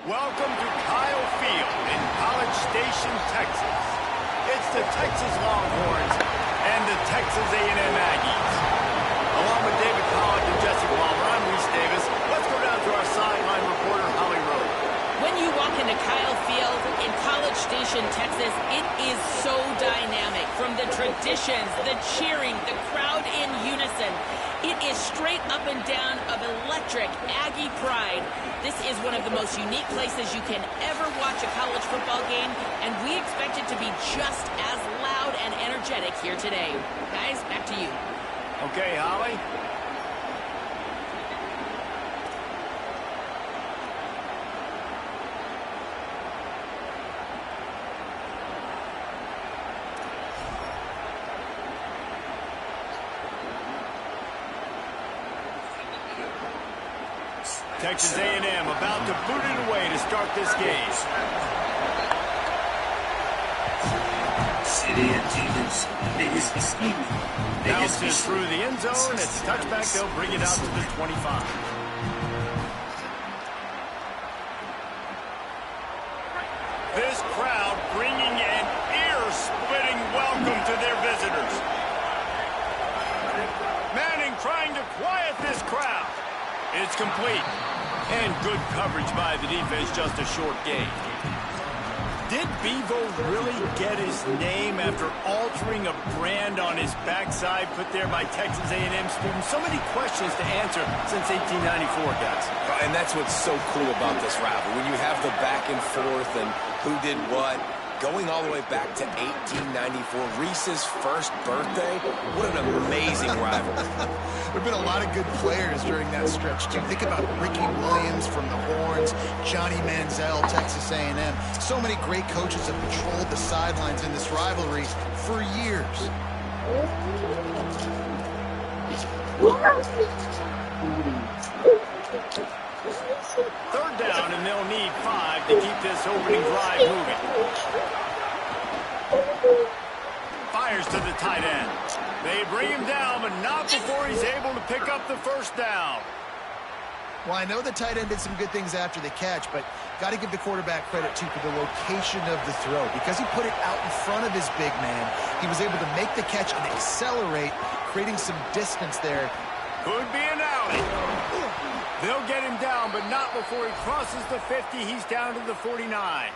Welcome to Kyle Field in College Station, Texas. It's the Texas Longhorns and the Texas A&M Aggies. Along with David Pollack and Jesse Palmer, I'm Reese Davis. Let's go down to our sideline reporter, Holly Rowe. When you walk into Kyle Field in College Station, Texas, it is so dynamic. From the traditions, the cheering, the crowd in unison. It is straight up and down of electric Aggie pride. This is one of the most unique places you can ever watch a college football game, and we expect it to be just as loud and energetic here today. Guys, back to you. Okay, Holly. Texas A&M about to boot it away to start this game. City and defense, biggest scheme. Bounces through the end zone. It's a touchback. They'll bring it out to the 25. This crowd bringing an ear-splitting welcome to their visitors. Manning trying to quiet this crowd. It's complete. And good coverage by the defense, just a short gain. Did Bevo really get his name after altering a brand on his backside put there by Texas A&M students? So many questions to answer since 1894, guys. And that's what's so cool about this rivalry. When you have the back and forth and who did what, going all the way back to 1894, Reese's first birthday. What an amazing rivalry. There have been a lot of good players during that stretch, too. Think about Ricky Williams from the Horns, Johnny Manziel, Texas A&M. So many great coaches have patrolled the sidelines in this rivalry for years. Third down, and they'll need 5 to keep this opening drive moving. Fires to the tight end. They bring him down, but not before he's able to pick up the first down. Well, I know the tight end did some good things after the catch, but got to give the quarterback credit, too, for the location of the throw. Because he put it out in front of his big man, he was able to make the catch and accelerate, creating some distance there. Could be an alley. They'll get him down, but not before he crosses the 50. He's down to the 49.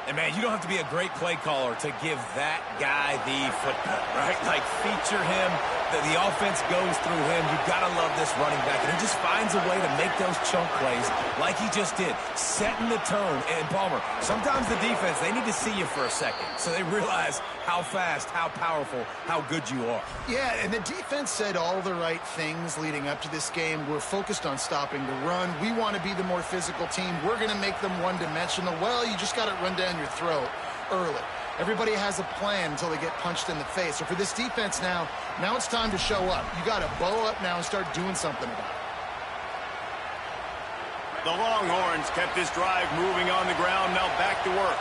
And, man, you don't have to be a great play caller to give that guy the football, right? Like, feature him. The offense goes through him. You've got to love this running back. And he just finds a way to make those chunk plays like he just did, setting the tone. And, Palmer, sometimes the defense, they need to see you for a second so they realize how fast, how powerful, how good you are. Yeah, and the defense said all the right things leading up to this game. We're focused on stopping the run. We want to be the more physical team. We're going to make them one-dimensional. Well, you just got to run down your throat early. Everybody has a plan until they get punched in the face. So for this defense now it's time to show up. You got to bow up now and start doing something about it. The Longhorns kept this drive moving on the ground. Now back to work.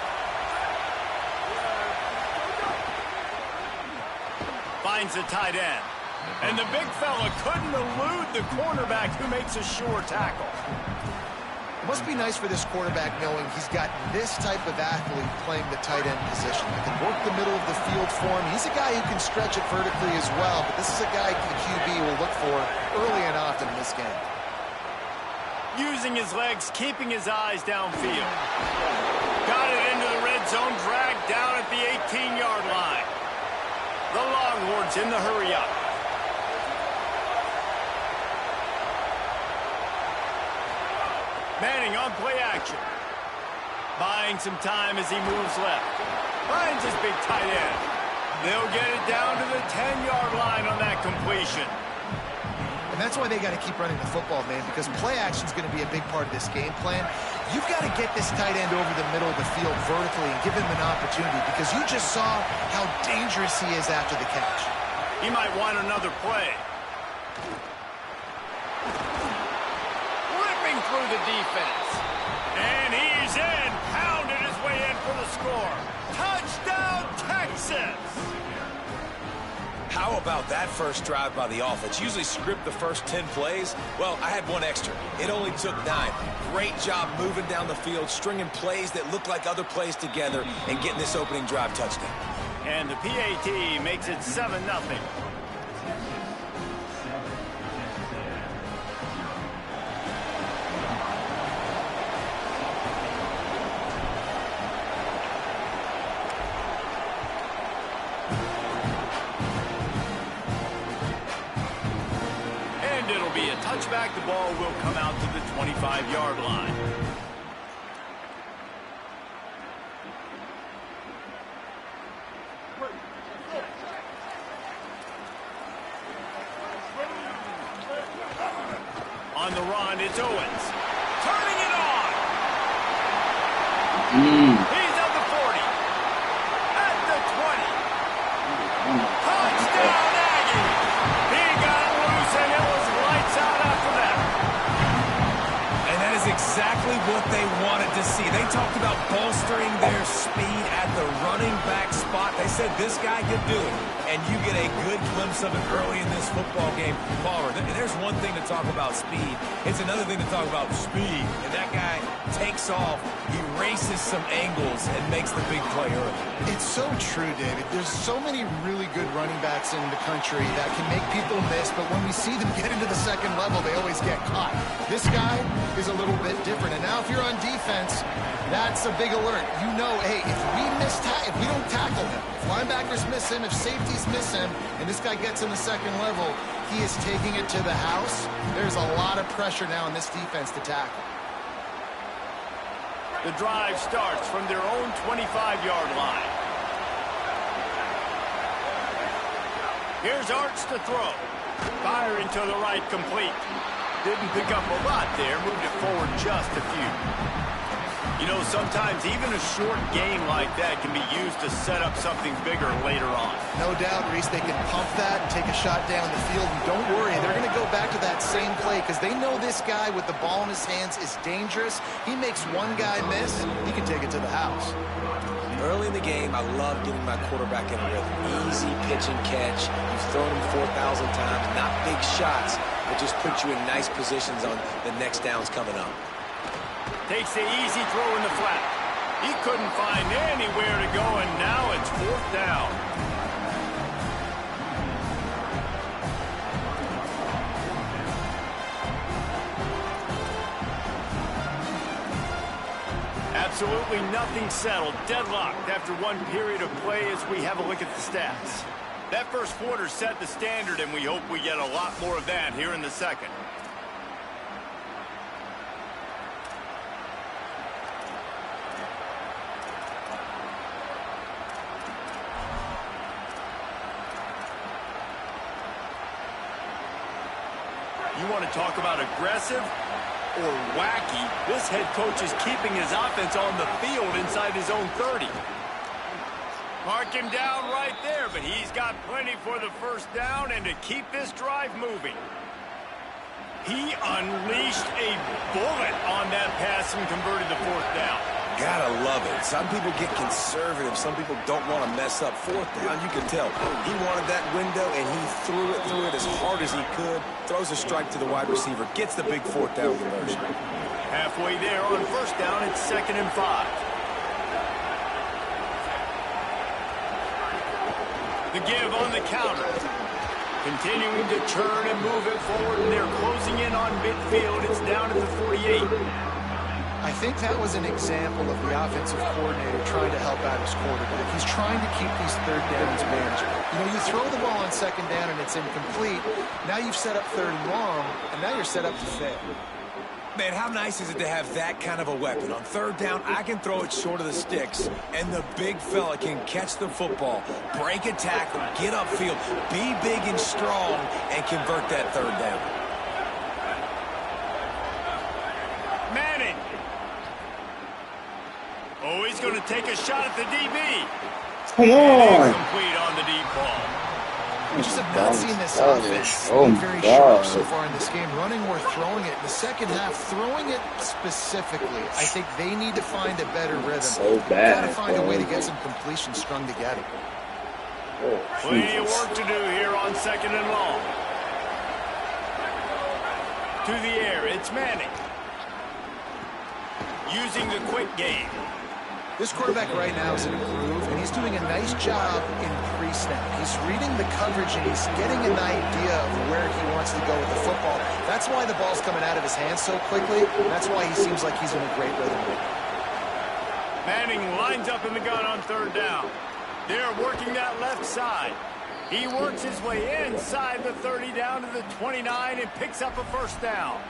Finds the tight end. And the big fella couldn't elude the cornerback who makes a sure tackle. It must be nice for this quarterback knowing he's got this type of athlete playing the tight end position. He can work the middle of the field for him. He's a guy who can stretch it vertically as well, but this is a guy the QB will look for early and often in this game. Using his legs, keeping his eyes downfield. Got it into the red zone, dragged down at the 18-yard line. The Longhorns in the hurry-up. Manning on play action. Buying some time as he moves left. Finds his big tight end. They'll get it down to the 10-yard line on that completion. And that's why they got to keep running the football, man, because play action is going to be a big part of this game plan. You've got to get this tight end over the middle of the field vertically and give him an opportunity, because you just saw how dangerous he is after the catch. He might want another play. Ripping through the defense. And he's in. Pounded his way in for the score. Touchdown, Texas! How about that first drive by the offense? Usually script the first 10 plays. Well, I had one extra. It only took 9. Great job moving down the field, stringing plays that look like other plays together, and getting this opening drive touchdown. And the PAT makes it 7-0. It'll be a touchback. The ball will come out to the 25-yard line. On the run, it's Owens. Turning it on. He's at the 40. At the 20. Touchdown, Aggie. He got it loose, and it was lights out after that. And that is exactly what they wanted to see. They talked about bolstering their speed at the running back spot. They said this guy could do it. And you get a good glimpse of it early in this football game. Palmer, there's one thing to talk about speed. It's another thing to talk about speed. And that guy takes off, he races some angles, and makes the big play early. It's so true, David. There's so many really good running backs in the country that can make people miss, but when we see them get into the second level, they always get caught. This guy is a little bit different. And now if you're on defense, that's a big alert. You know, hey, if we don't tackle him, if linebackers miss him, if safeties miss him, and this guy gets in the second level, he is taking it to the house. There's a lot of pressure now in this defense to tackle. The drive starts from their own 25-yard line. Here's Arts to throw. Firing to the right, complete. Didn't pick up a lot there, moved it forward just a few. You know, sometimes even a short game like that can be used to set up something bigger later on. No doubt, Reese, they can pump that and take a shot down the field. And don't worry, they're going to go back to that same play because they know this guy with the ball in his hands is dangerous. He makes one guy miss, he can take it to the house. Early in the game, I love getting my quarterback in a rhythm. Easy pitch and catch. You've thrown him 4,000 times. Not big shots, but just put you in nice positions on the next downs coming up. Takes the easy throw in the flat. He couldn't find anywhere to go, and now it's 4th down. Absolutely nothing settled. Deadlocked after one period of play as we have a look at the stats. That first quarter set the standard, and we hope we get a lot more of that here in the second. You want to talk about aggressive or wacky? This head coach is keeping his offense on the field inside his own 30. Mark him down right there, but he's got plenty for the first down and to keep this drive moving. He unleashed a bullet on that pass and converted the 4th down. Gotta love it. Some people get conservative. Some people don't want to mess up 4th down. You can tell. He wanted that window, and he threw it as hard as he could. Throws a strike to the wide receiver. Gets the big 4th down conversion. Halfway there on 1st down, it's 2nd and 5. The give on the counter. Continuing to turn and move it forward, and they're closing in on midfield. It's down at the 48. I think that was an example of the offensive coordinator trying to help out his quarterback. He's trying to keep these 3rd downs manageable. You know, you throw the ball on 2nd down and it's incomplete. Now you've set up 3rd and long, and now you're set up to fail. Man, how nice is it to have that kind of a weapon? On 3rd down, I can throw it short of the sticks, and the big fella can catch the football, break a tackle, get upfield, be big and strong, and convert that 3rd down. Manning. Oh, he's going to take a shot at the DB. Come on. Complete on the deep ball. We just have not seen this offense be very sharp so far in this game, running or throwing it. In the second half, throwing it specifically, I think they need to find a better rhythm. So bad. Got to find a way to get some completion strung together. Oh, Plenty of Jesus. work to do here on 2nd and long. To the air, it's Manning. Using the quick game. This quarterback right now is in a groove, and he's doing a nice job in pre-snap. He's reading the coverage, and he's getting an idea of where he wants to go with the football. That's why the ball's coming out of his hands so quickly, and that's why he seems like he's in a great rhythm. Manning lines up in the gun on 3rd down. They're working that left side. He works his way inside the 30 down to the 29 and picks up a 1st down.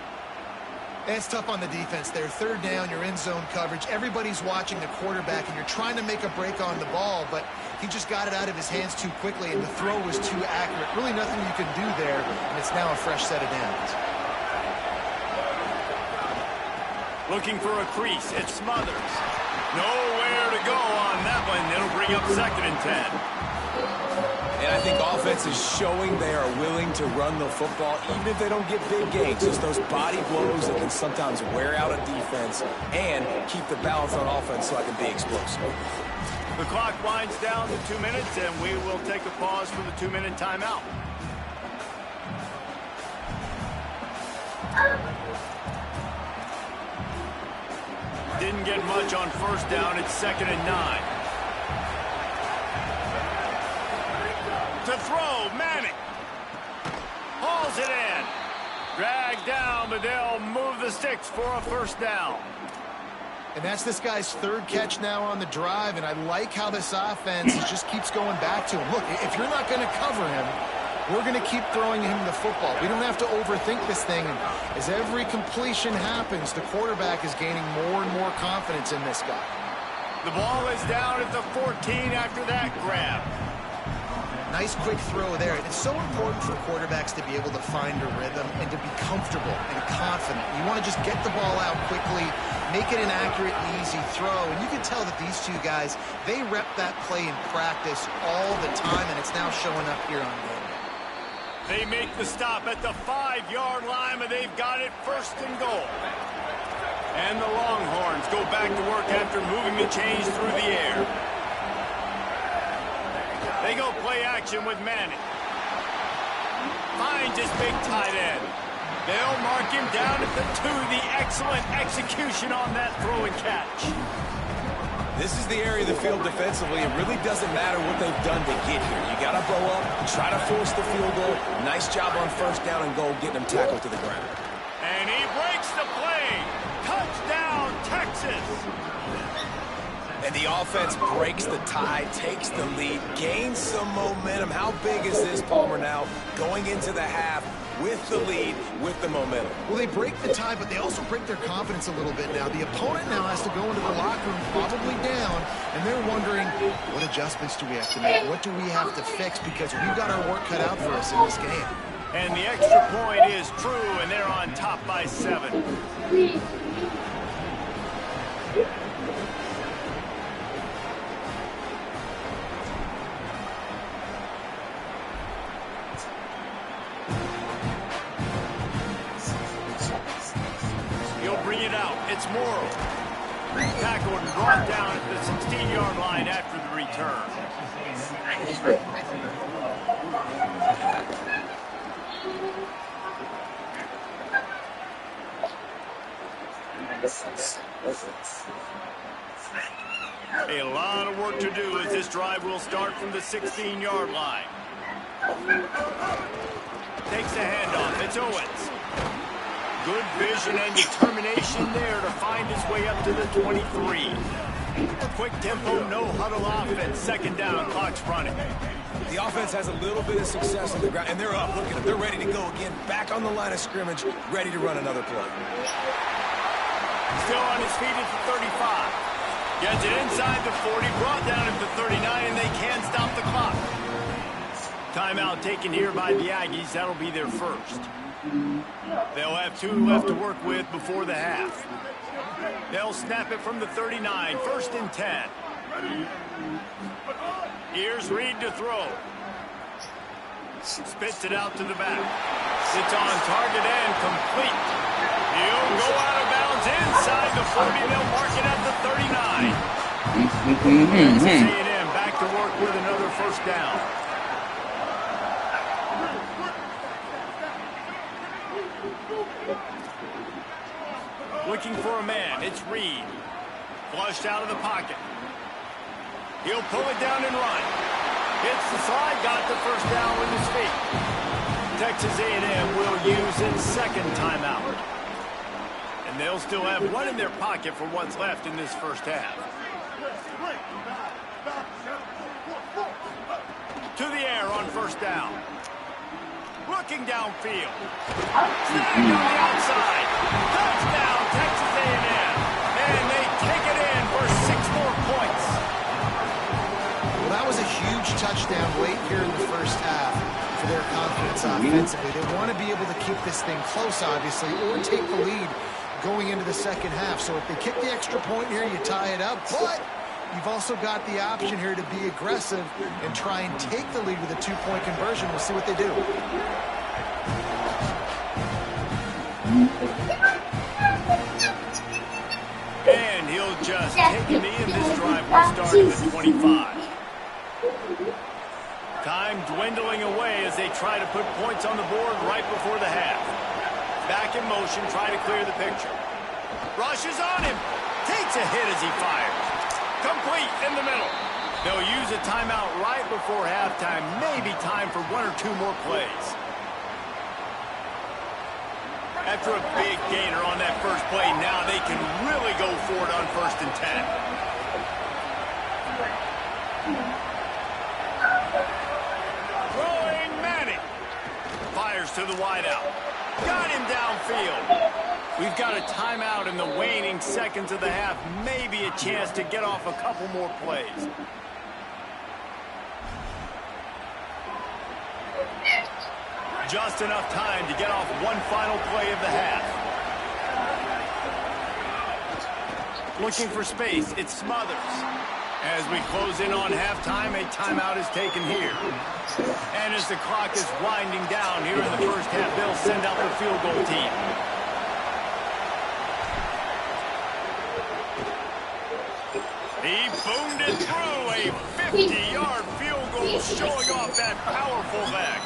It's tough on the defense there. 3rd down, you're in zone coverage. Everybody's watching the quarterback, and you're trying to make a break on the ball, but he just got it out of his hands too quickly, and the throw was too accurate. Really nothing you can do there, and it's now a fresh set of downs. Looking for a crease. It's Smothers. Nowhere to go on that one. It'll bring up 2nd and 10. And I think offense is showing they are willing to run the football, even if they don't get big gains. Just those body blows that can sometimes wear out a defense and keep the balance on offense so I can be explosive. The clock winds down to 2 minutes, and we will take a pause for the 2-minute timeout. Didn't get much on 1st down. It's 2nd and 9. To throw, Manning. Hauls it in. Dragged down, but they'll move the sticks for a 1st down. And that's this guy's 3rd catch now on the drive, and I like how this offense just keeps going back to him. Look, if you're not going to cover him, we're going to keep throwing him the football. We don't have to overthink this thing. And as every completion happens, the quarterback is gaining more and more confidence in this guy. The ball is down at the 14 after that grab. Nice quick throw there. It's so important for quarterbacks to be able to find a rhythm and to be comfortable and confident. You want to just get the ball out quickly, make it an accurate and easy throw. And you can tell that these two guys, they rep that play in practice all the time, and it's now showing up here on game. They make the stop at the 5-yard line, but they've got it 1st and goal. And the Longhorns go back to work after moving the chains through the air. They go play action with Manning. Finds his big tight end. They'll mark him down at the 2. The excellent execution on that throw and catch. This is the area of the field defensively. It really doesn't matter what they've done to get here. You got to blow up, try to force the field goal. Nice job on 1st down and goal, getting them tackled to the ground. And he breaks the play. Touchdown, Texas. And the offense breaks the tie, takes the lead, gains some momentum. How big is this, Palmer, now going into the half with the lead, with the momentum? Well, they break the tie, but they also break their confidence a little bit now. The opponent now has to go into the locker room probably down, and they're wondering, what adjustments do we have to make? What do we have to fix? Because we've got our work cut out for us in this game. And the extra point is true, and they're on top by 7. He'll bring it out. It's Morrow. Tackled and brought down at the 16-yard line after the return. A lot of work to do as this drive will start from the 16-yard line. Takes a handoff. It's Owens. Good vision and determination there to find his way up to the 23. A quick tempo, no huddle offense. 2nd down, clock's running. The offense has a little bit of success on the ground, and they're up. Look at them. They're ready to go again. Back on the line of scrimmage, ready to run another play. Still on his feet at the 35. Gets it inside the 40, brought down at the 39, and they can't stop the clock. Timeout taken here by the Aggies. That'll be their first. They'll have 2 left to work with before the half. They'll snap it from the 39, 1st and 10. Here's Reed to throw. Spits it out to the back. It's on target and complete. He'll go out of bounds inside the 40. They'll mark it at the 39. Texas A&M back to work with another first down. Looking for a man. It's Reed. Flushed out of the pocket. He'll pull it down and run. Hits the slide, got the first down with his feet. Texas A&M will use its second timeout. And they'll still have one in their pocket for what's left in this first half. To the air on first down. Looking downfield. Snagged on the outside. Touchdown, Texas A&M. And they take it in for 6 more points. Well, that was a huge touchdown late here in the first half for their confidence offensively. They want to be able to keep this thing close, obviously, or take the lead going into the second half. So if they kick the extra point here, you tie it up. But you've also got the option here to be aggressive and try and take the lead with a 2-point conversion. We'll see what they do. And he'll just take a knee, and this drive will start at the 25. Time dwindling away as they try to put points on the board right before the half. Back in motion, try to clear the picture. Rushes on him. Takes a hit as he fires. Complete in the middle. They'll use a timeout right before halftime. Maybe time for 1 or 2 more plays. After a big gainer on that first play, now they can really go for it on 1st and 10. Throwing Manning. Fires to the wideout. Got him downfield. We've got a timeout in the waning seconds of the half. Maybe a chance to get off a couple more plays. Just enough time to get off one final play of the half. Looking for space, it's Smothers. As we close in on halftime, a timeout is taken here. And as the clock is winding down here in the first half, they'll send out the field goal team. He boomed it through a 50-yard field goal, showing off that powerful leg.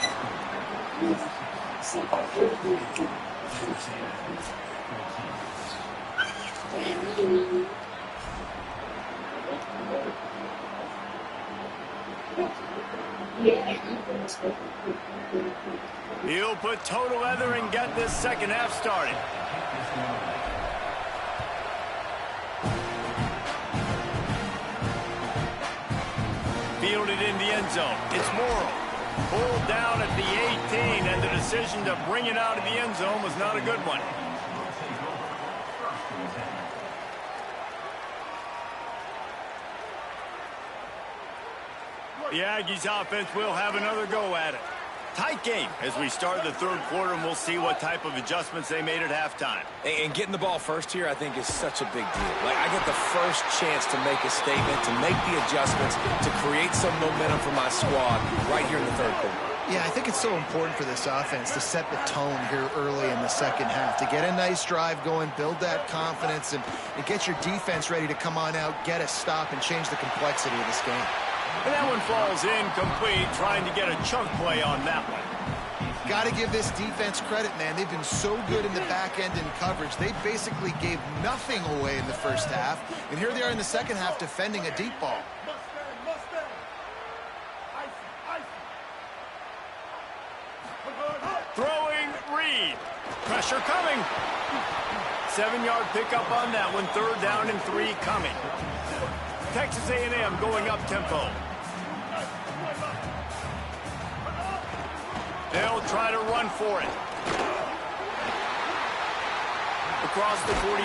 He'll put total leather and get this second half started. Fielded in the end zone. It's Morrow. Pulled down at the 18, and the decision to bring it out of the end zone was not a good one. The Aggies offense will have another go at it. Tight game as we start the third quarter, and we'll see what type of adjustments they made at halftime. And getting the ball first here, I think, is such a big deal. Like, I get the first chance to make a statement, to make the adjustments, to create some momentum for my squad right here in the third quarter. Yeah, I think it's so important for this offense to set the tone here early in the second half, to get a nice drive going, build that confidence, and get your defense ready to come on out, get a stop, and change the complexity of this game. And that one falls incomplete, trying to get a chunk play on that one. Got to give this defense credit, man. They've been so good in the back end in coverage. They basically gave nothing away in the first half, and here they are in the second half defending a deep ball. Throwing Reed. Pressure coming. 7-yard pickup on that one. 3rd down and 3 coming. Texas A&M going up tempo. They'll try to run for it. Across the 45.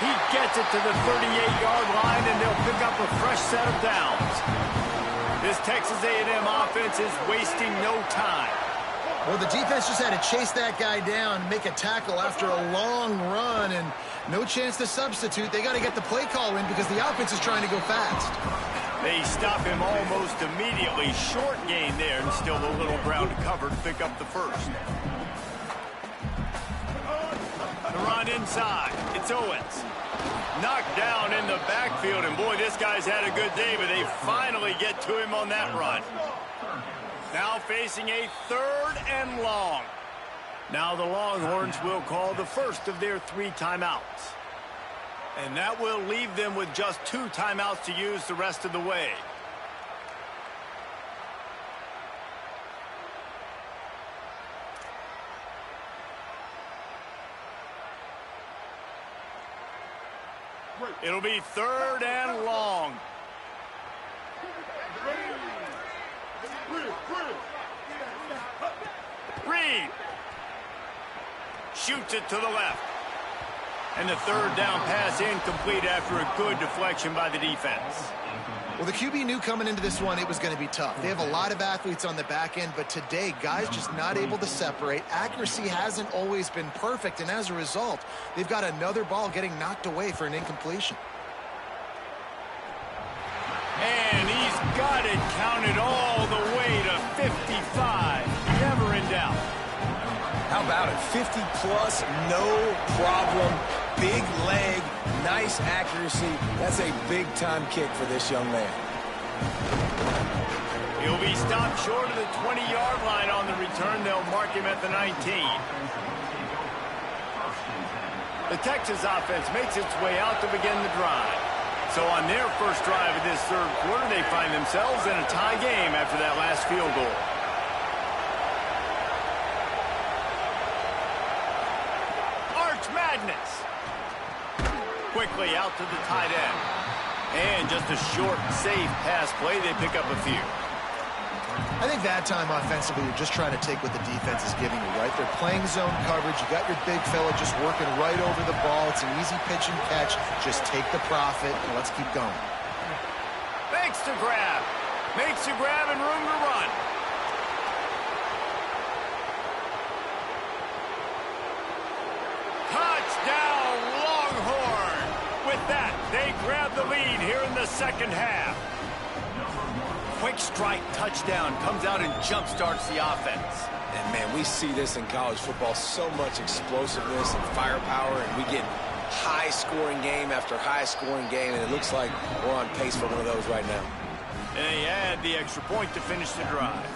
He gets it to the 38-yard line, and they'll pick up a fresh set of downs. This Texas A&M offense is wasting no time. Well, the defense just had to chase that guy down and make a tackle after a long run, and no chance to substitute. They got to get the play call in because the offense is trying to go fast. They stop him almost immediately. Short gain there, and still a little ground to cover to pick up the first. The run inside. It's Owens. Knocked down in the backfield, and boy, this guy's had a good day, but they finally get to him on that run. Now facing a 3rd and long. Now the Longhorns will call the first of their 3 timeouts. And that will leave them with just 2 timeouts to use the rest of the way. It'll be 3rd and long. Reed shoots it to the left. And the 3rd down pass incomplete after a good deflection by the defense. Well, the QB knew coming into this one it was going to be tough. They have a lot of athletes on the back end, but today, guys just not able to separate. Accuracy hasn't always been perfect, and as a result, they've got another ball getting knocked away for an incompletion. And he's got it counted all the way to 55. Never in doubt. How about it? 50-plus, no problem. Big leg, nice accuracy. That's a big-time kick for this young man. He'll be stopped short of the 20-yard line on the return. They'll mark him at the 19. The Texas offense makes its way out to begin the drive. So on their first drive of this 3rd quarter, they find themselves in a tie game after that last field goal. Arch Madness. Quickly out to the tight end. And just a short, safe pass play. They pick up a few. I think that time offensively, you're just trying to take what the defense is giving you, right? They're playing zone coverage. You got your big fella just working right over the ball. It's an easy pitch and catch. Just take the profit, and let's keep going. Makes the grab. Makes the grab and room to run. Touchdown, Longhorn. With that, they grab the lead here in the 2nd half. Quick strike touchdown comes out and jump-starts the offense. And, man, we see this in college football, so much explosiveness and firepower, and we get high-scoring game after high-scoring game, and it looks like we're on pace for one of those right now. And they add the extra point to finish the drive.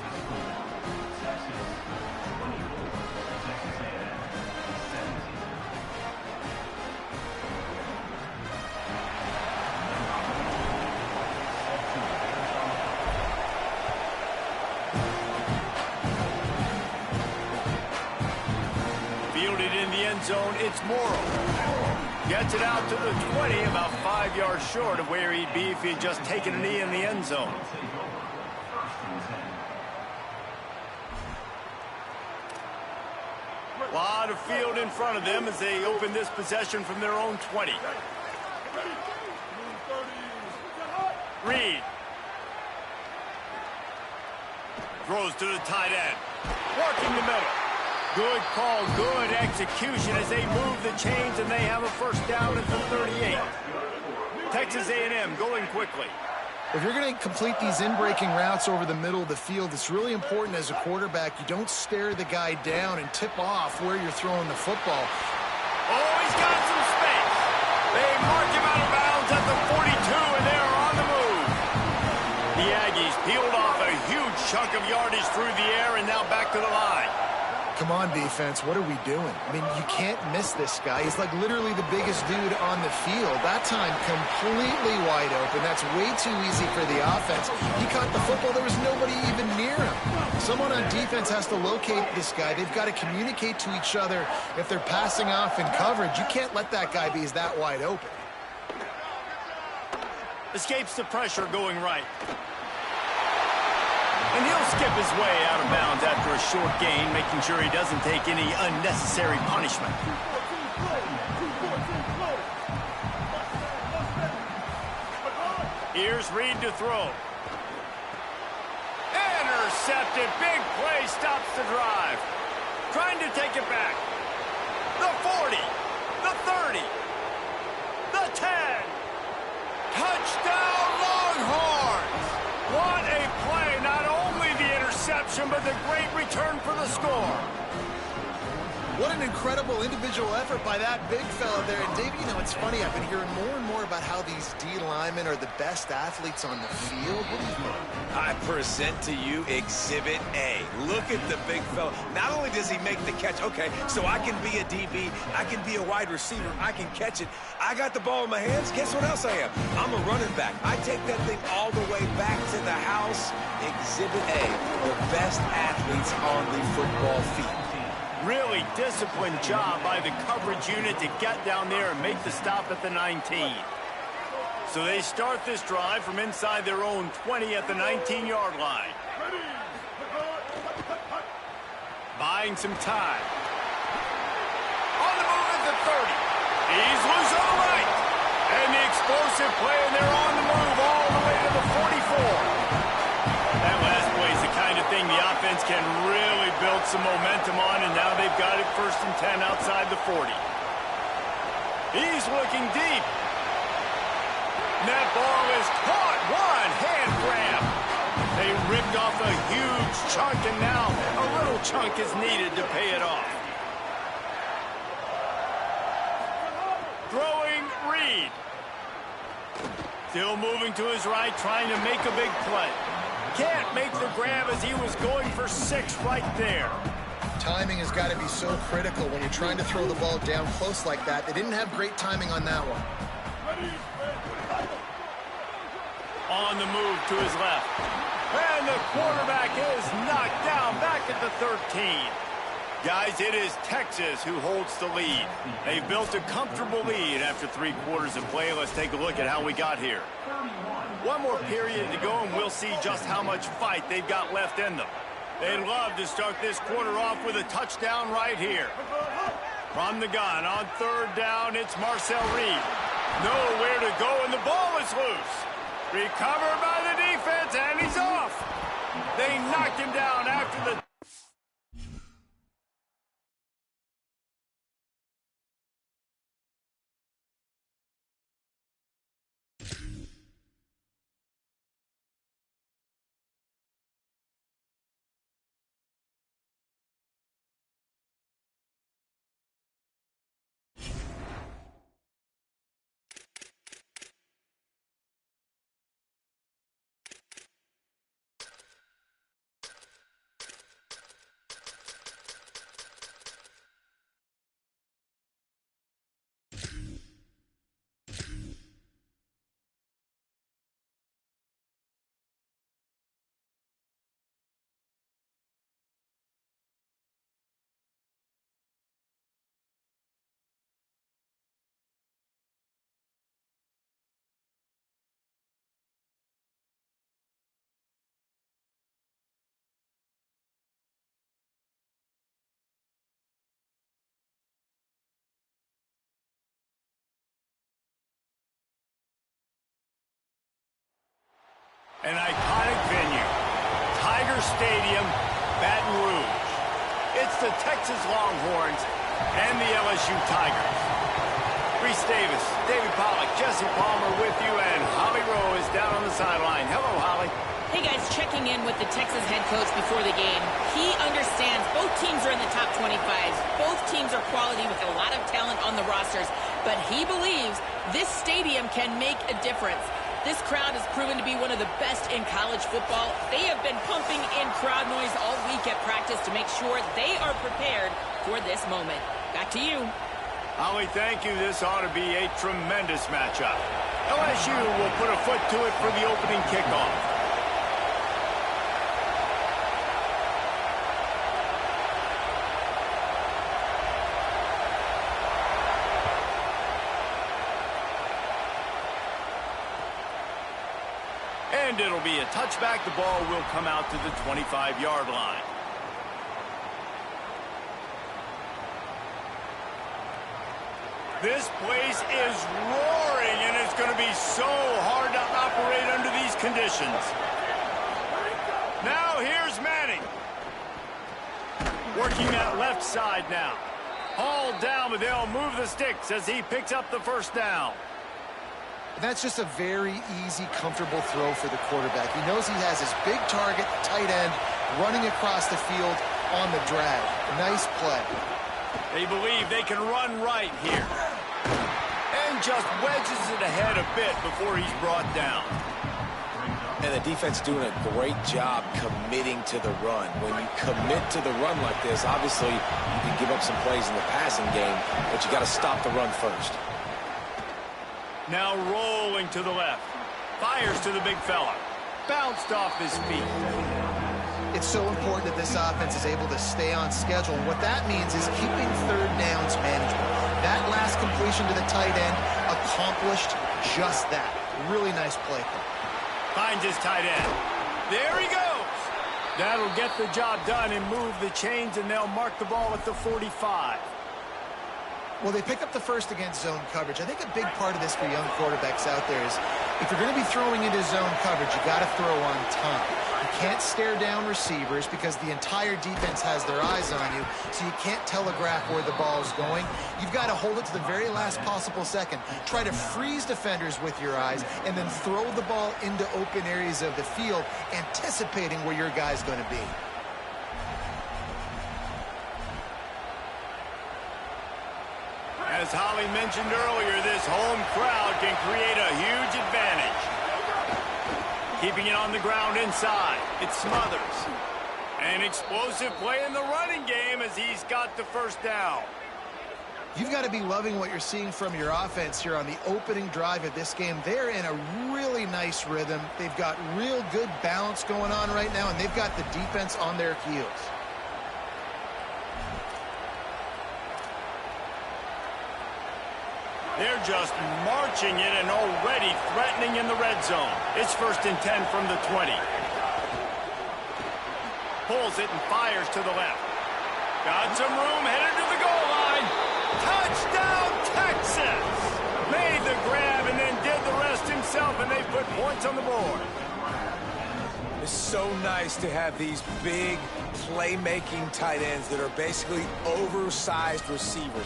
Zone, it's Morrow. Gets it out to the 20, about 5 yards short of where he'd be if he'd just taken a knee in the end zone. A lot of field in front of them as they open this possession from their own 20. Reed. Throws to the tight end. Working the middle. Good call, good execution as they move the chains and they have a 1st down at the 38. Texas A&M going quickly. If you're going to complete these in-breaking routes over the middle of the field, it's really important as a quarterback you don't stare the guy down and tip off where you're throwing the football. Oh, he's got some space. They mark him out of bounds at the 42, and they are on the move. The Aggies peeled off a huge chunk of yardage through the air and now back to the line. Come on, defense, what are we doing? I mean, you can't miss this guy. He's like literally the biggest dude on the field. That time, completely wide open. That's way too easy for the offense. He caught the football. There was nobody even near him. Someone on defense has to locate this guy. They've got to communicate to each other if they're passing off in coverage. You can't let that guy be that wide open. Escapes the pressure going right. And he'll skip his way out of bounds after a short gain, making sure he doesn't take any unnecessary punishment. Here's Reed to throw. Intercepted. Big play stops the drive. Trying to take it back. The 40. The 30. The 10. Touchdown, Longhorns. What a play. Not only the interception, but the great return for the score. What an incredible individual effort by that big fella there. And, Dave, you know, it's funny. I've been hearing more and more about how these D linemen are the best athletes on the field. What do you think? I present to you Exhibit A. Look at the big fella. Not only does he make the catch, okay, so I can be a DB, I can be a wide receiver, I can catch it. I got the ball in my hands. Guess what else I am? I'm a running back. I take that thing all the way back to the house. Exhibit A, the best athletes on the football field. Really disciplined job by the coverage unit to get down there and make the stop at the 19. So they start this drive from inside their own 20 at the 19-yard line. Buying some time. On the move at the 30. He's loose on the right. And the explosive play, and they're on the move all the way to the 44. That last play is the kind of thing the offense can really build some momentum on, and now they've got it 1st and 10 outside the 40. He's looking deep. And that ball is caught. One hand grab. They ripped off a huge chunk, and now a little chunk is needed to pay it off. Throwing Reed. Still moving to his right, trying to make a big play. Can't make the grab as he was going for 6 right there. Timing has got to be so critical when you're trying to throw the ball down close like that. They didn't have great timing on that one. On the move to his left. And the quarterback is knocked down back at the 13. Guys, it is Texas who holds the lead. They've built a comfortable lead after 3 quarters of play. Let's take a look at how we got here. One more period to go, and we'll see just how much fight they've got left in them. They'd love to start this quarter off with a touchdown right here. From the gun on 3rd down, it's Marcel Reed. Nowhere to go, and the ball is loose. Recovered by the defense, and he's off. They knocked him down after the... An iconic venue, Tiger Stadium, Baton Rouge. It's the Texas Longhorns and the LSU Tigers. Reese Davis, David Pollack, Jesse Palmer with you, and Holly Rowe is down on the sideline. Hello, Holly. Hey, guys, checking in with the Texas head coach before the game. He understands both teams are in the top 25s. Both teams are quality with a lot of talent on the rosters. But he believes this stadium can make a difference. This crowd has proven to be one of the best in college football. They have been pumping in crowd noise all week at practice to make sure they are prepared for this moment. Back to you. Holly, thank you. This ought to be a tremendous matchup. LSU will put a foot to it for the opening kickoff. And it'll be a touchback. The ball will come out to the 25-yard line. This place is roaring, and it's going to be so hard to operate under these conditions. Now here's Manning. Working that left side now. Hauled down, but they'll move the sticks as he picks up the first down. That's just a very easy, comfortable throw for the quarterback. He knows he has his big target, tight end, running across the field on the drag. Nice play. They believe they can run right here. And just wedges it ahead a bit before he's brought down. And the defense doing a great job committing to the run. When you commit to the run like this, obviously you can give up some plays in the passing game, but you got to stop the run first. Now rolling to the left. Fires to the big fella. Bounced off his feet. It's so important that this offense is able to stay on schedule. And what that means is keeping third downs manageable. That last completion to the tight end accomplished just that. Really nice play call. Finds his tight end. There he goes. That'll get the job done and move the chains, and they'll mark the ball at the 45. Well, they pick up the first against zone coverage. I think a big part of this for young quarterbacks out there is if you're going to be throwing into zone coverage, you got to throw on time. You can't stare down receivers because the entire defense has their eyes on you, so you can't telegraph where the ball's going. You've got to hold it to the very last possible second. Try to freeze defenders with your eyes and then throw the ball into open areas of the field, anticipating where your guy's going to be. As Holly mentioned earlier, this home crowd can create a huge advantage. Keeping it on the ground inside. It smothers. An explosive play in the running game as he's got the first down. You've got to be loving what you're seeing from your offense here on the opening drive of this game. They're in a really nice rhythm. They've got real good balance going on right now, and they've got the defense on their heels. They're just marching in and already threatening in the red zone. It's 1st and 10 from the 20. Pulls it and fires to the left. Got some room, headed to the goal line. Touchdown, Texas! Made the grab and then did the rest himself, and they put points on the board. It's so nice to have these big playmaking tight ends that are basically oversized receivers.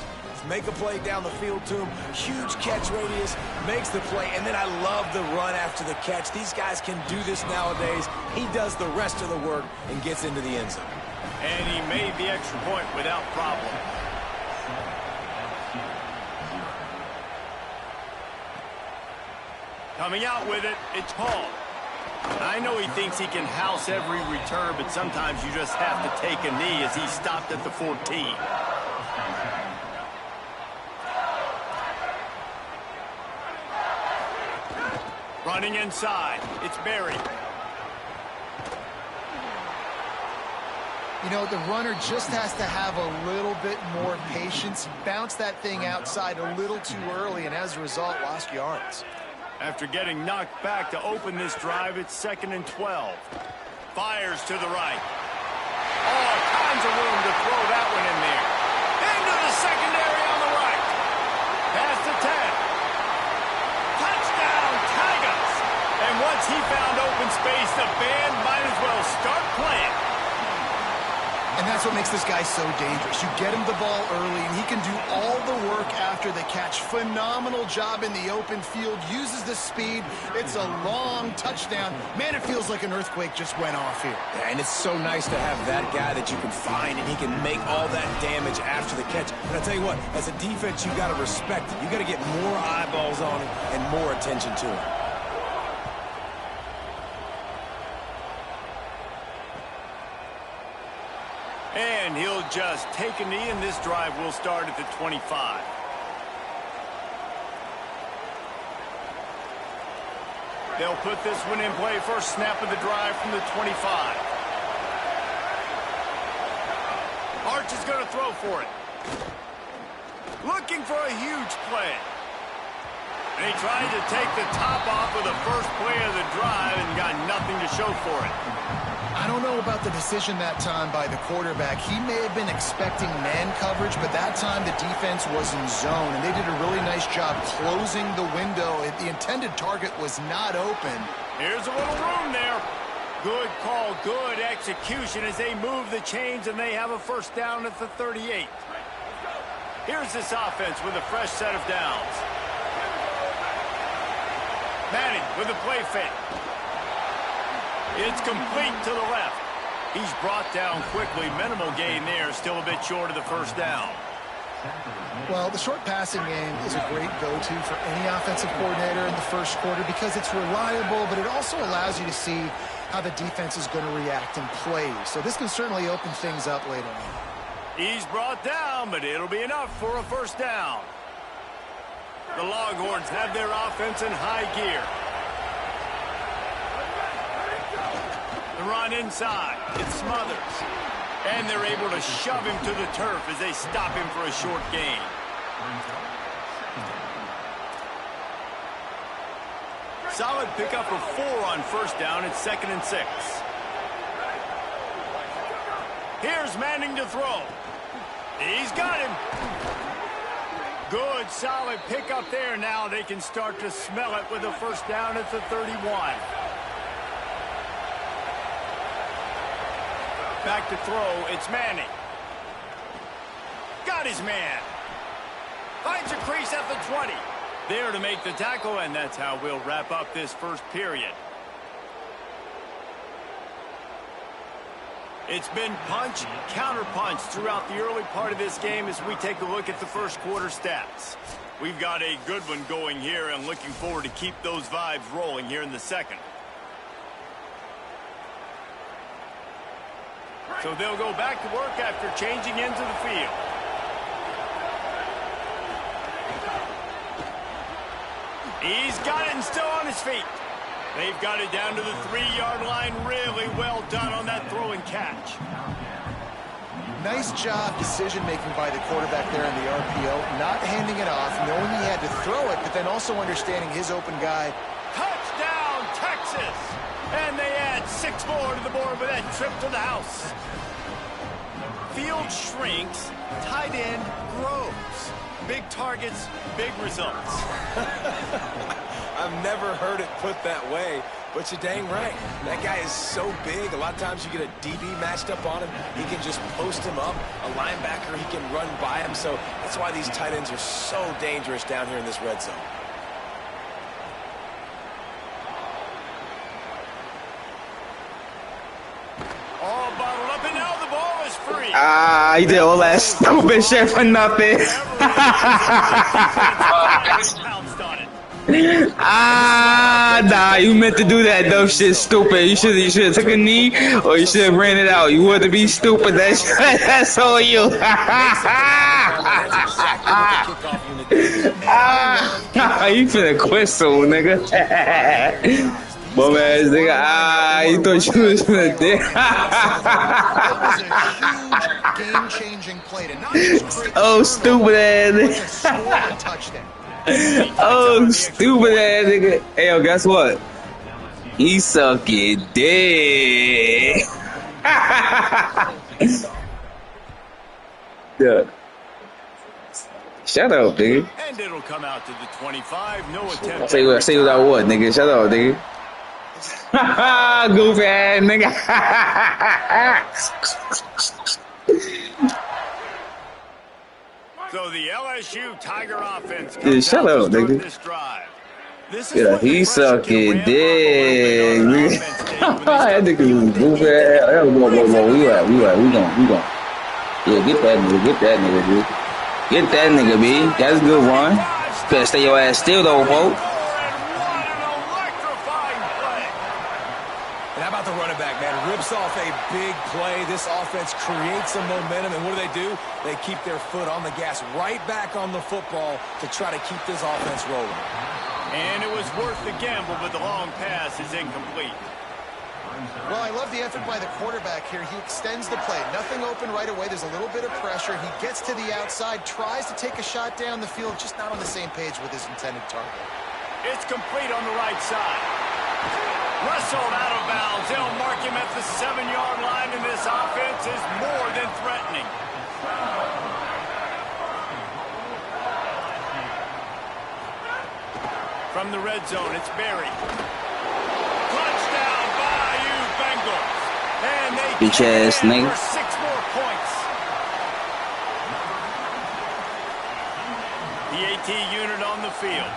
Make a play down the field to him, huge catch radius, makes the play, and then I love the run after the catch. These guys can do this nowadays. He does the rest of the work and gets into the end zone. And he made the extra point without problem. Coming out with it, it's Paul. I know he thinks he can house every return, but sometimes you just have to take a knee as he stopped at the 14. Running inside, it's Barry. You know, the runner just has to have a little bit more patience. Bounce that thing outside a little too early, and as a result, lost yards. After getting knocked back to open this drive, it's 2nd and 12. Fires to the right. All kinds of room to throw that one in there. Into the secondary on the right. Past the 10. Touchdown, Tigers! And once he found open space, the band might as well start playing. And that's what makes this guy so dangerous. You get him the ball early, and he can do all the work after the catch. Phenomenal job in the open field. Uses the speed. It's a long touchdown. Man, it feels like an earthquake just went off here. Yeah, and it's so nice to have that guy that you can find, and he can make all that damage after the catch. And I tell you what, as a defense, you got to respect it. You got to get more eyeballs on him and more attention to him. And he'll just take a knee, and this drive will start at the 25. They'll put this one in play. First snap of the drive from the 25. Arch is going to throw for it. Looking for a huge play. And he tried to take the top off of the first play of the drive and got nothing to show for it. I don't know about the decision that time by the quarterback. He may have been expecting man coverage, but that time the defense was in zone, and they did a really nice job closing the window. The intended target was not open. Here's a little room there. Good call, good execution as they move the chains, and they have a first down at the 38. Here's this offense with a fresh set of downs. Manning with a play fake. It's complete to the left. He's brought down quickly. Minimal gain there. Still a bit short of the first down. Well, the short passing game is a great go-to for any offensive coordinator in the first quarter because it's reliable, but it also allows you to see how the defense is going to react and play. So this can certainly open things up later on. He's brought down, but it'll be enough for a first down. The Longhorns have their offense in high gear. The run inside. It smothers. And they're able to shove him to the turf as they stop him for a short gain. Solid pickup of 4 on first down. It's 2nd and 6. Here's Manning to throw. He's got him. Good, solid pickup there. Now they can start to smell it with a first down at the 31. Back to throw. It's Manning. Got his man. Finds a crease at the 20. There to make the tackle, and that's how we'll wrap up this first period. It's been punch, counter-punch throughout the early part of this game as we take a look at the first quarter stats. We've got a good one going here and looking forward to keep those vibes rolling here in the second. So they'll go back to work after changing into the field. He's got it and still on his feet. They've got it down to the 3-yard line. Really well done on that throw and catch. Nice job decision-making by the quarterback there in the RPO. Not handing it off, knowing he had to throw it, but then also understanding his open guy. Touchdown, Texas! And they add 6 more to the board with that trip to the house. Field shrinks, tight end grows. Big targets, big results. I've never heard it put that way, but you're dang right. That guy is so big. A lot of times you get a DB matched up on him. He can just post him up. A linebacker, he can run by him. So that's why these tight ends are so dangerous down here in this red zone. All bottled up, and now the ball is free. He did all that stupid shit for nothing. Nah, you meant to do that dumb shit, stupid. You should have took a knee, or you should have ran it out. You wanted to be stupid. That's all you. You finna quit soon, nigga. Bum ass nigga. You thought you was finna do. That was a huge game-changing play to not just create Oh, stupid ass but to nigga. score a touchdown. Oh, stupid ass nigga. Hey, yo, guess what? He sucking dick. Yeah. Shut up, nigga. And it'll come out to the 25. No attempt. Say what I want, nigga. Shut up, nigga. Goofy ass nigga. So the LSU Tiger offense Dude, comes shut out to up, start nigga. this drive. This is Yeah, what the he pressure sucking can ramp up dick, a little bit on an nigga. offense day when they That start nigga to was build goofy ass. We gon'. Yeah, get that nigga, dude. Get that nigga, B. That's a good one. Better stay your ass still, though, folks. And what an electrifying play. And how about the running back, man? Rips off a big play. This offense creates some momentum, and what do? They keep their foot on the gas, right back on the football to try to keep this offense rolling. And it was worth the gamble, but the long pass is incomplete. Well, I love the effort by the quarterback here. He extends the play. Nothing open right away. There's a little bit of pressure. He gets to the outside, tries to take a shot down the field, just not on the same page with his intended target. It's complete on the right side. Wrestled out of bounds. They'll mark him at the 7-yard line, and this offense is more than threatening. From the red zone, it's Berry. Touchdown, Bayou Bengals. And they Bitch ass can nigga. for 6 more points. The AT unit on the field.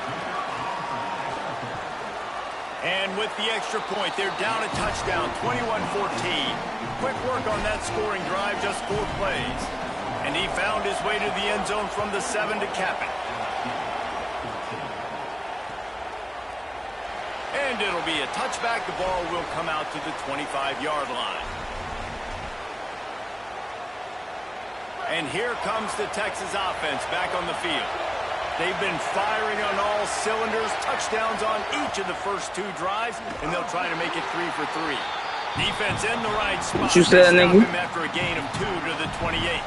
And with the extra point, they're down a touchdown, 21-14. Quick work on that scoring drive, just 4 plays. And he found his way to the end zone from the 7 to cap it. And it'll be a touchback. The ball will come out to the 25-yard line. And here comes the Texas offense back on the field. They've been firing on all cylinders, touchdowns on each of the first 2 drives, and they'll try to make it 3 for 3. Defense in the right spot. What you said, nigga? After a gain of 2 to the 28.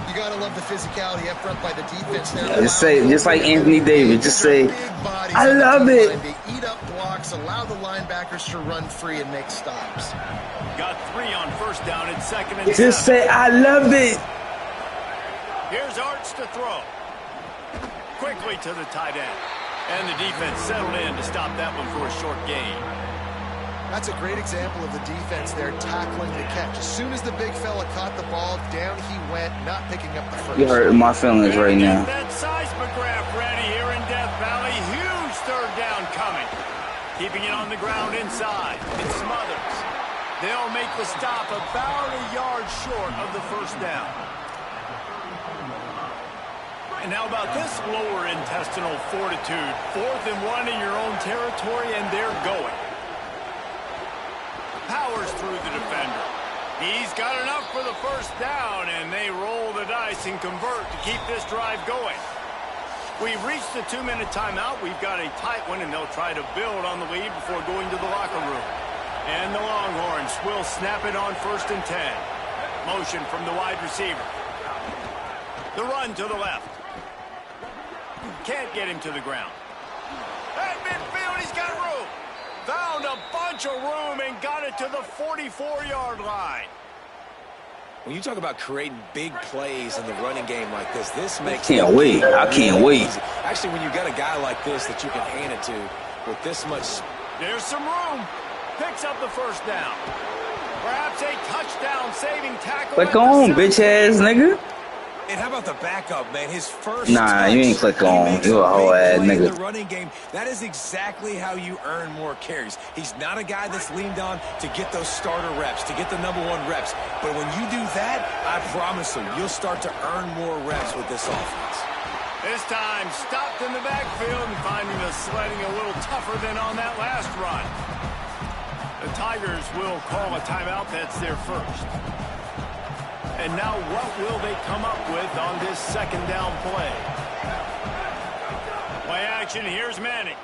You gotta love the physicality up front by the defense there. Just say, just like Anthony Davis, just say, I love it. They eat up blocks, allow the linebackers to run free and make stops. Got 3 on first down and 2nd and 7. Just say, I love it. Here's Arts to throw. Quickly to the tight end. And the defense settled in to stop that one for a short gain. That's a great example of the defense there tackling the catch. As soon as the big fella caught the ball, down he went, not picking up the first. You're hurting my feelings right now. That seismograph ready here in Death Valley. Huge 3rd down coming. Keeping it on the ground inside. It smothers. They'll make the stop about a yard short of the first down. And how about this lower intestinal fortitude? 4th and 1 in your own territory, and they're going. Powers through the defender. He's got enough for the first down, and they roll the dice and convert to keep this drive going. We've reached the 2-minute timeout. We've got a tight one, and they'll try to build on the lead before going to the locker room. And the Longhorns will snap it on 1st and 10. Motion from the wide receiver. The run to the left. Can't get him to the ground. At midfield, he's got room. Found a bunch of room and got it to the 44-yard line. When you talk about creating big plays in the running game like this, this makes... I can't wait. I can't wait. Actually, when you got a guy like this that you can hand it to with this much... There's some room. Picks up the first down. Perhaps a touchdown-saving tackle. Click on, bitch-ass nigga. And how about the backup, man? His first Nah, you ain't click on. You a whole ass nigga. The running game, that is exactly how you earn more carries. He's not a guy that's leaned on to get those starter reps, to get the #1 reps. But when you do that, I promise you, you'll start to earn more reps with this offense. This time, stopped in the backfield and finding the sledding a little tougher than on that last run. The Tigers will call a timeout. That's their first. And now what will they come up with on this 2nd down play? Play action, here's Manning.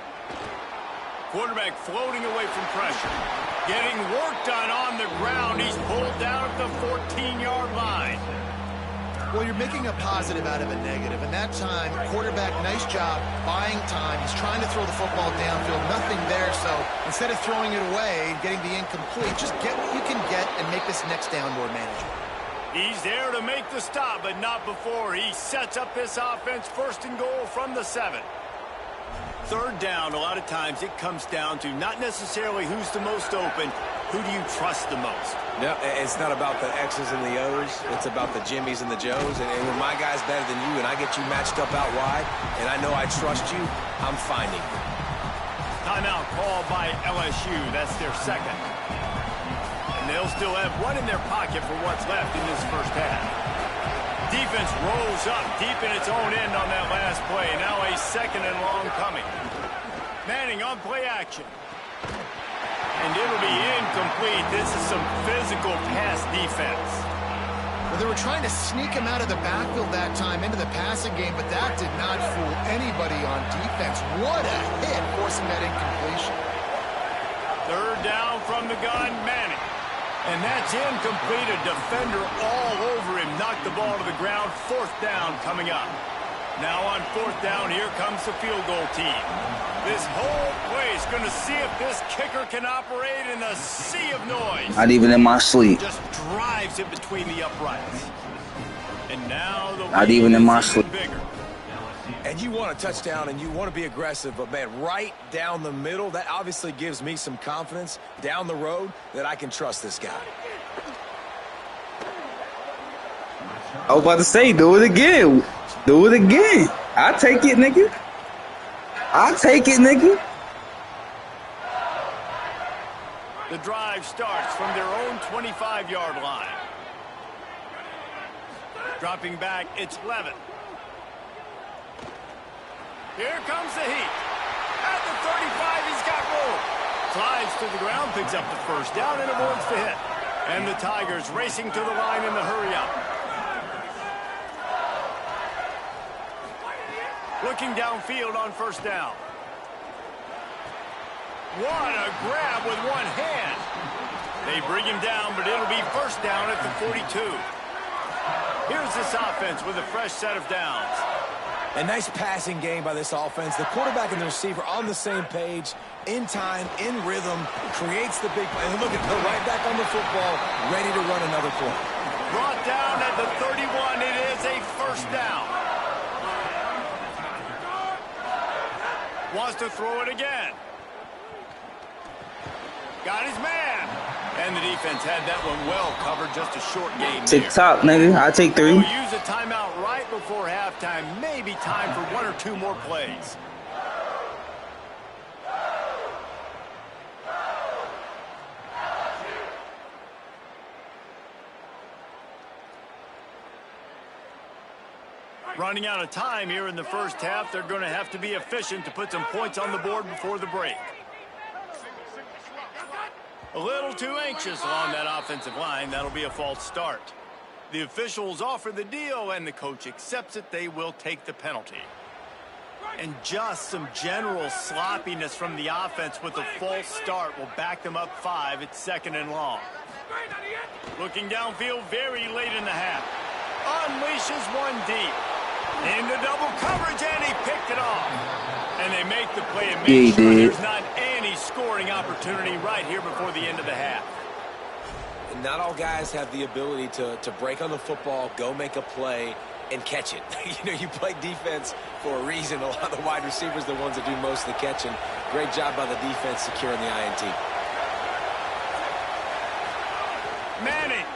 Quarterback floating away from pressure. Getting work done on the ground. He's pulled down at the 14-yard line. Well, you're making a positive out of a negative. And that time, quarterback, nice job buying time. He's trying to throw the football downfield. Nothing there, so instead of throwing it away and getting the incomplete, just get what you can get and make this next down more manageable. He's there to make the stop, but not before. He sets up this offense 1st and goal from the 7. 3rd down, a lot of times it comes down to not necessarily who's the most open, who do you trust the most? No, it's not about the X's and the O's. It's about the Jimmys and the Joes. And when my guy's better than you and I get you matched up out wide, and I know I trust you, I'm finding you. Timeout called by LSU. That's their 2nd. And they'll still have 1 in their pocket for what's left in this first half. Defense rolls up deep in its own end on that last play. Now a 2nd and long coming. Manning on play action. And it'll be incomplete. This is some physical pass defense. Well, they were trying to sneak him out of the backfield that time into the passing game, but that did not fool anybody on defense. What a hit, forcing that incompletion. 3rd down from the gun, Manning. And that's incomplete. A defender all over him. Knocked the ball to the ground. 4th down coming up. Now on 4th down, here comes the field goal team. This whole play is going to see if this kicker can operate in a sea of noise. Not even in my sleep. Just drives it between the uprights. And now the not even in my sleep. Bigger. And you want a touchdown and you want to be aggressive, but man, right down the middle, that obviously gives me some confidence down the road that I can trust this guy. I was about to say, do it again. Do it again. I'll take it, nigga. I'll take it, nigga. The drive starts from their own 25-yard line. Dropping back, it's Levin. Here comes the heat. At the 35, he's got room. Slides to the ground, picks up the first down, and avoids the hit. And the Tigers racing to the line in the hurry-up. Looking downfield on first down. What a grab with one hand. They bring him down, but it'll be first down at the 42. Here's this offense with a fresh set of downs. A nice passing game by this offense. The quarterback and the receiver on the same page, in time, in rhythm, creates the big play. And look at they're right back on the football, ready to run another play. Brought down at the 31. It is a first down. Wants to throw it again. Got his man. And the defense had that one well covered, just a short game there. TikTok, nigga. I take 3. We'll use a timeout right before halftime. Maybe time for 1 or 2 more plays. Running out of time here in the first half. They're going to have to be efficient to put some points on the board before the break. A little too anxious along that offensive line. That'll be a false start. The officials offer the deal, and the coach accepts it. They will take the penalty. And just some general sloppiness from the offense with a false start will back them up 5. It's 2nd and long. Looking downfield very late in the half. Unleashes one deep. Into double coverage, and he picked it off. And they make the play and make sure there's not any scoring opportunity right here before the end of the half. And not all guys have the ability to break on the football, go make a play, and catch it. You know, you play defense for a reason. A lot of the wide receivers are the ones that do most of the catching. Great job by the defense securing the INT. Manning.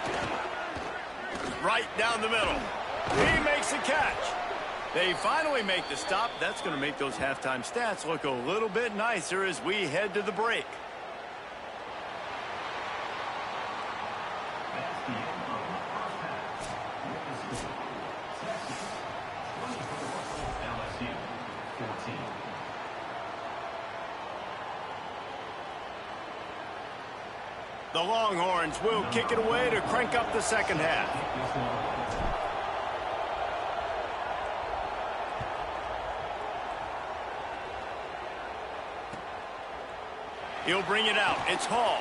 Right down the middle. He makes the catch. They finally make the stop. That's going to make those halftime stats look a little bit nicer as we head to the break. The Longhorns will kick it away to crank up the second half. He'll bring it out. It's Hall.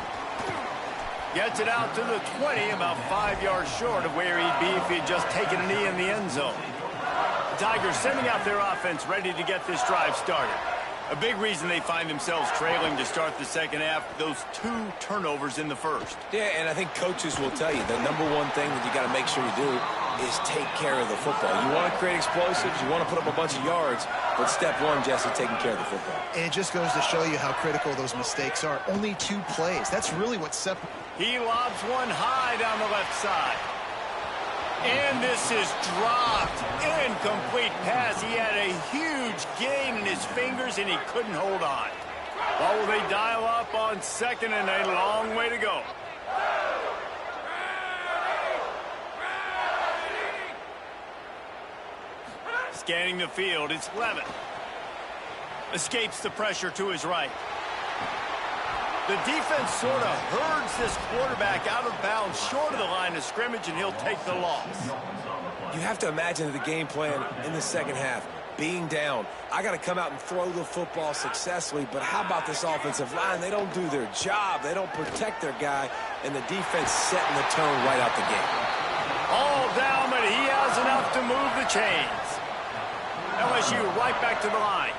Gets it out to the 20, about 5 yards short of where he'd be if he'd just taken a knee in the end zone. The Tigers sending out their offense ready to get this drive started. A big reason they find themselves trailing to start the second half, those 2 turnovers in the first. Yeah, and I think coaches will tell you the number one thing that you got to make sure you do is take care of the football. You want to create explosives, you want to put up a bunch of yards, but step one, Jesse, taking care of the football. And it just goes to show you how critical those mistakes are. Only 2 plays. That's really what separates. He lobs one high down the left side. And this is dropped. Incomplete pass. He had a huge gain in his fingers, and he couldn't hold on. What will they dial up on second, and a long way to go? Scanning the field, it's Levin. Escapes the pressure to his right. The defense sort of herds this quarterback out of bounds short of the line of scrimmage, and he'll take the loss. You have to imagine the game plan in the second half. Being down, I got to come out and throw the football successfully, but how about this offensive line? They don't do their job. They don't protect their guy, and the defense setting the tone right out the gate. All down, but he has enough to move the chains. LSU right back to the line.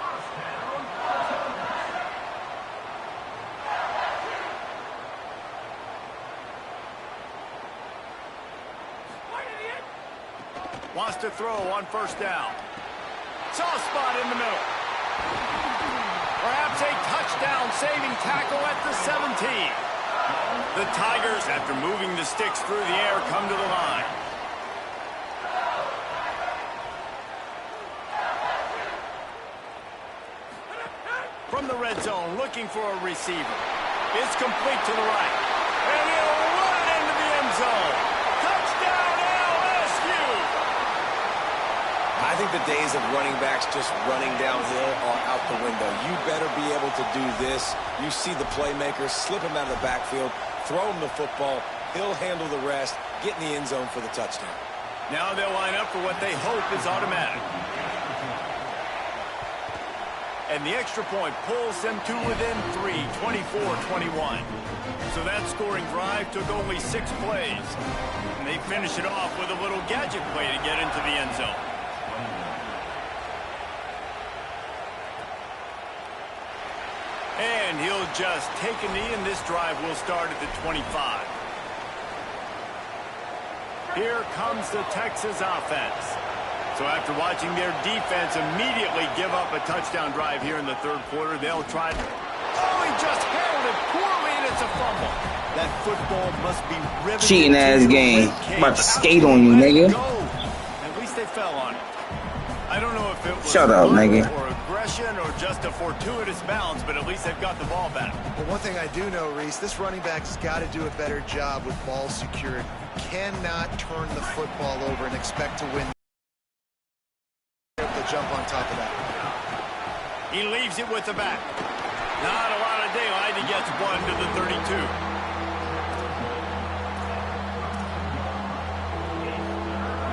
Wants to throw on first down. Soft spot in the middle. Perhaps a touchdown-saving tackle at the 17. The Tigers, after moving the sticks through the air, come to the line. From the red zone, looking for a receiver. It's complete to the right. And he'll run it into the end zone. Touchdown, LSU! think the days of running backs just running downhill are out the window. You better be able to do this. You see the playmakers, slip him out of the backfield, throw him the football. He'll handle the rest, get in the end zone for the touchdown. Now they'll line up for what they hope is automatic. And the extra point pulls them to within 3, 24-21. So that scoring drive took only 6 plays. And they finish it off with a little gadget play to get into the end zone. And he'll just take a knee, and this drive will start at the 25. Here comes the Texas offense. So after watching their defense immediately give up a touchdown drive here in the third quarter, they'll try to... Oh, he just handled it poorly, and it's a fumble. That football must be riveted. Cheating ass game. About to skate on you, nigga. At least they fell on it. I don't know if it was shut up, nigga. Or aggression or just a fortuitous bounce, but at least they've got the ball back. But one thing I do know, Reese, this running back has got to do a better job with ball security. Cannot turn the football over and expect to win. To jump on top of that. He leaves it with the back. Not a lot of daylight. He gets one to the 32.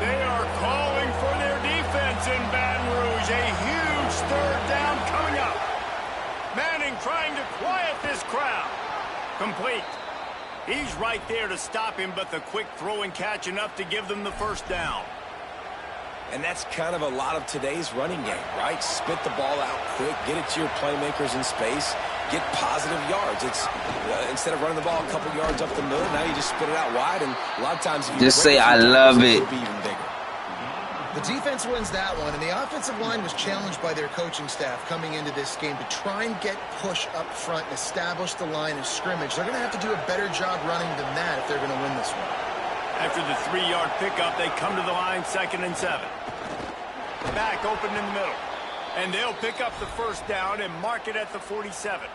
They are calling for their defense in Baton Rouge. A huge third down coming up. Manning trying to quiet this crowd. Complete. He's right there to stop him, but the quick throw and catch enough to give them the first down. And that's kind of a lot of today's running game, right? Spit the ball out quick, get it to your playmakers in space, get positive yards. It's instead of running the ball a couple yards up the middle, now you just spit it out wide, and a lot of times if you just say I love it. It'll be even bigger. The defense wins that one, and the offensive line was challenged by their coaching staff coming into this game to try and get push up front and establish the line of scrimmage. They're going to have to do a better job running than that if they're going to win this one. After the 3-yard pickup, they come to the line, 2nd and 7. Back open in the middle. And they'll pick up the first down and mark it at the 47.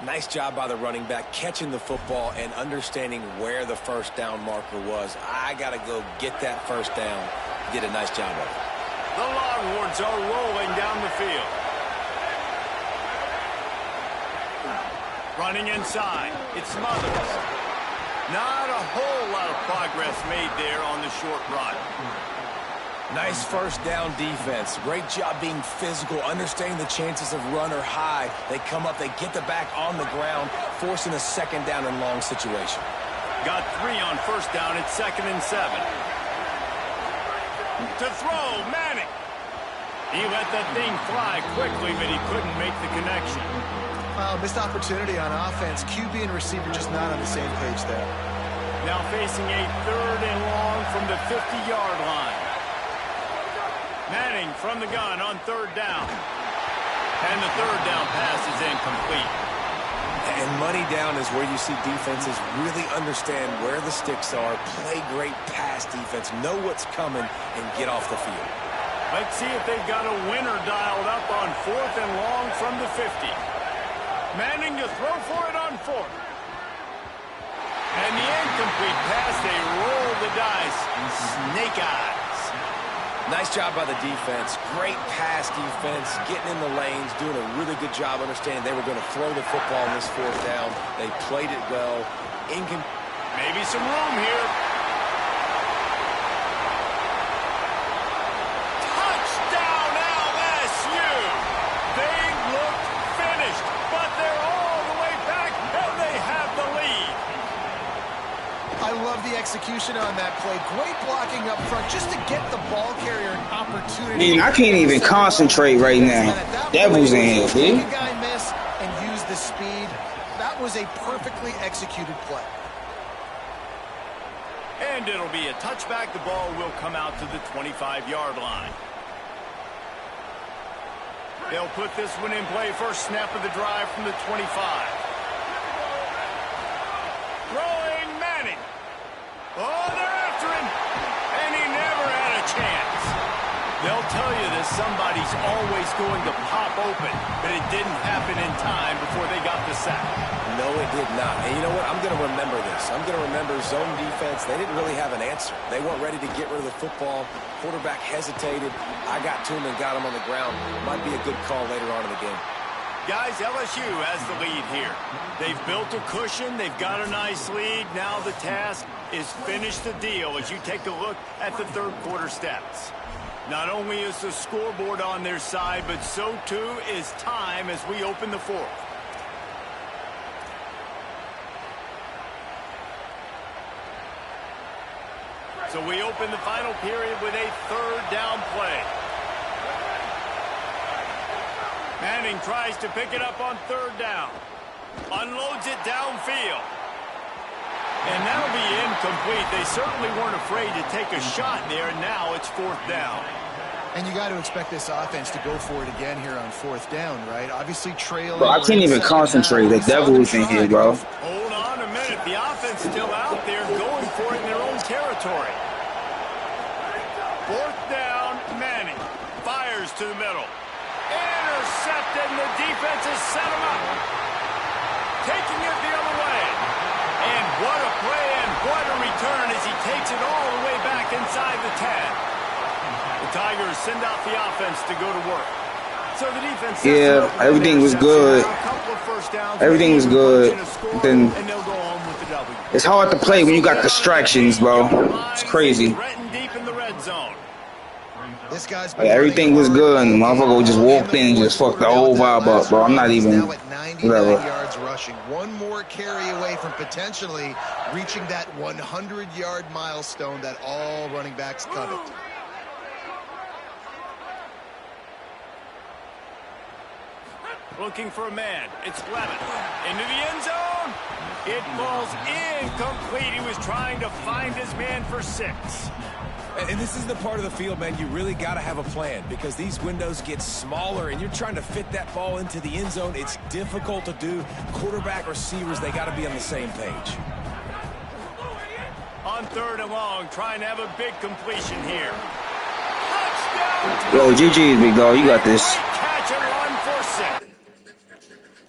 Nice job by the running back, catching the football and understanding where the first down marker was. I got to go get that first down. He did a nice job of it. The Longhorns are rolling down the field. Running inside. It's Smothers. Not a whole lot of progress made there on the short run. Nice first down defense. Great job being physical, understanding the chances of run are high. They come up, they get the back on the ground, forcing a 2nd down and long situation. Got 3 on first down. It's 2nd and 7. To throw, Manning. He let that thing fly quickly, but he couldn't make the connection. Missed opportunity on offense. QB and receiver just not on the same page there. Now facing a 3rd and long from the 50-yard line. Manning from the gun on 3rd down. And the 3rd down pass is incomplete. And money down is where you see defenses really understand where the sticks are, play great pass defense, know what's coming, and get off the field. Let's see if they've got a winner dialed up on 4th and long from the 50. Manning to throw for it on 4th. And the incomplete pass, they roll the dice. Snake eyes. Nice job by the defense. Great pass defense, getting in the lanes, doing a really good job understanding they were going to throw the football on this 4th down. They played it well. Maybe some room here. Touchdown LSU! They looked finished, but they're all the way back, and they have the lead. I love the execution on that play. Great blocking up front just to get the ball carrier an opportunity. Man, I can't even concentrate right now. Devil's in here, dude. Make a guy miss and use the speed. That was a perfectly executed play. And it'll be a touchback. The ball will come out to the 25-yard line. They'll put this one in play. First snap of the drive from the 25. Throwing Manning. Oh, they're after him. And he never had a chance. They'll tell you that somebody was always going to pop open, but it didn't happen in time before they got the sack. No, it did not. And you know what? I'm going to remember this. I'm going to remember zone defense. They didn't really have an answer. They weren't ready to get rid of the football. Quarterback hesitated. I got to him and got him on the ground. Might be a good call later on in the game. Guys, LSU has the lead here. They've built a cushion. They've got a nice lead. Now the task is finish the deal as you take a look at the third quarter stats. Not only is the scoreboard on their side, but so too is time as we open the fourth. So we open the final period with a third down play. Manning tries to pick it up on third down. Unloads it downfield. And that'll be incomplete. They certainly weren't afraid to take a shot there. Now it's fourth down. And you got to expect this offense to go for it again here on fourth down, right? Obviously trailing. Bro, I can't even concentrate. The devil is in here, bro. Hold on a minute. The offense still out there going for it in their own territory. Fourth down, Manning fires to the middle. Intercepted, and the defense has set him up. Taking it the other way. And what a play and what a return as he takes it all the way back inside the 10. The Tigers send out the offense to go to work. So the defense... Yeah, everything was good. Everything was good. Then it's hard to play when you got distractions, bro. It's crazy. Like, everything was good, and motherfucker just walked in and just fucked the whole vibe up, bro. I'm not even... Whatever. Yards rushing. One more carry away from potentially reaching that 100-yard milestone that all running backs covet. Looking for a man. It's Lemon. Into the end zone. It falls incomplete. He was trying to find his man for 6. And this is the part of the field, man, you really got to have a plan because these windows get smaller and you're trying to fit that ball into the end zone. It's difficult to do. Quarterback, receivers, they got to be on the same page. On third and long, trying to have a big completion here. Yo, GG, big dog. You got this.